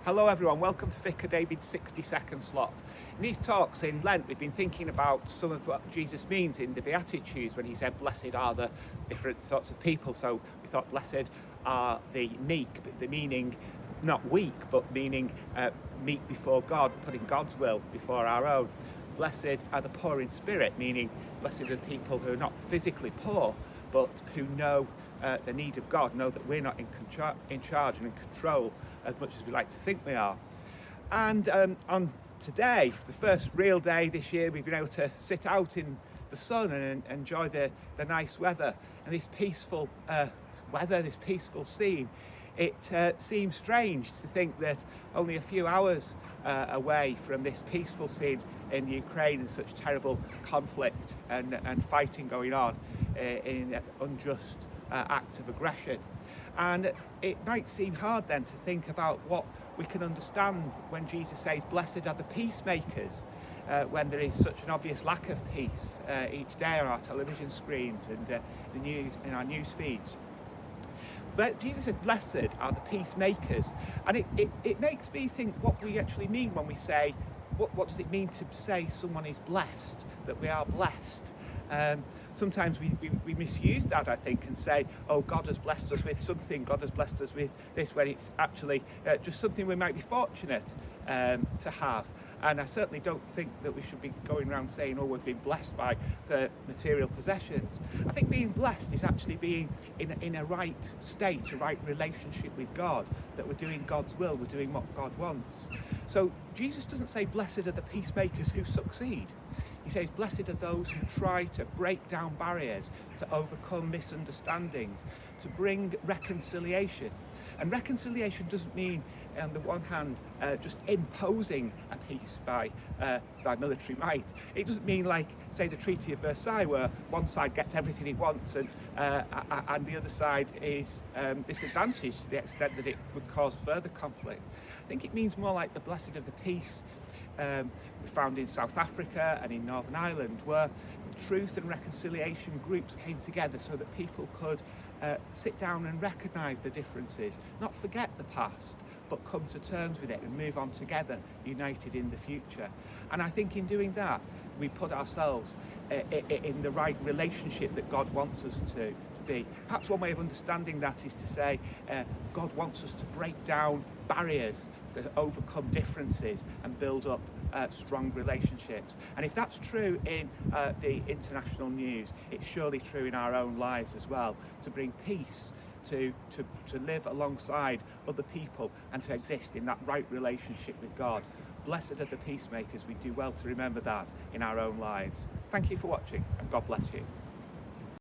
Hello everyone, welcome to Vicar David's 60-second slot. In these talks in Lent, we've been thinking about some of what Jesus means in the Beatitudes when he said, blessed are the different sorts of people. So we thought blessed are the meek, but the meaning not weak, but meaning meek before God, putting God's will before our own. Blessed are the poor in spirit, meaning blessed are the people who are not physically poor, but who know the need of God, know that we're not in charge and in control as much as we like to think we are. And on today, the first real day this year, we've been able to sit out in the sun and enjoy the nice weather and this peaceful weather, this peaceful scene. It seems strange to think that only a few hours away from this peaceful scene in Ukraine and such terrible conflict and fighting going on in unjust acts of aggression. And it might seem hard then to think about what we can understand when Jesus says, blessed are the peacemakers, when there is such an obvious lack of peace each day on our television screens and the news in our news feeds. But Jesus said, blessed are the peacemakers. And it makes me think what we actually mean when we say, what does it mean to say someone is blessed, that we are blessed? Sometimes we misuse that, I think, and say, oh, God has blessed us with something, God has blessed us with this, when it's actually just something we might be fortunate to have. And I certainly don't think that we should be going around saying, oh, we've been blessed by material possessions. I think being blessed is actually being in a right state, a right relationship with God, that we're doing God's will, we're doing what God wants. So Jesus doesn't say, blessed are the peacemakers who succeed. He says, blessed are those who try to break down barriers, to overcome misunderstandings, to bring reconciliation. And reconciliation doesn't mean, on the one hand, just imposing a peace by military might. It doesn't mean like, say, the Treaty of Versailles, where one side gets everything it wants and the other side is disadvantaged to the extent that it would cause further conflict. I think it means more like the blessed of the peace we found in South Africa and in Northern Ireland, where truth and reconciliation groups came together so that people could sit down and recognise the differences, not forget the past, but come to terms with it and move on together, united in the future. And I think in doing that, we put ourselves in the right relationship that God wants us to be. Perhaps one way of understanding that is to say God wants us to break down barriers, to overcome differences and build up strong relationships. And if that's true in the international news, it's surely true in our own lives as well, to bring peace, to live alongside other people and to exist in that right relationship with God. Blessed are the peacemakers. We do well to remember that in our own lives. Thank you for watching, and God bless you.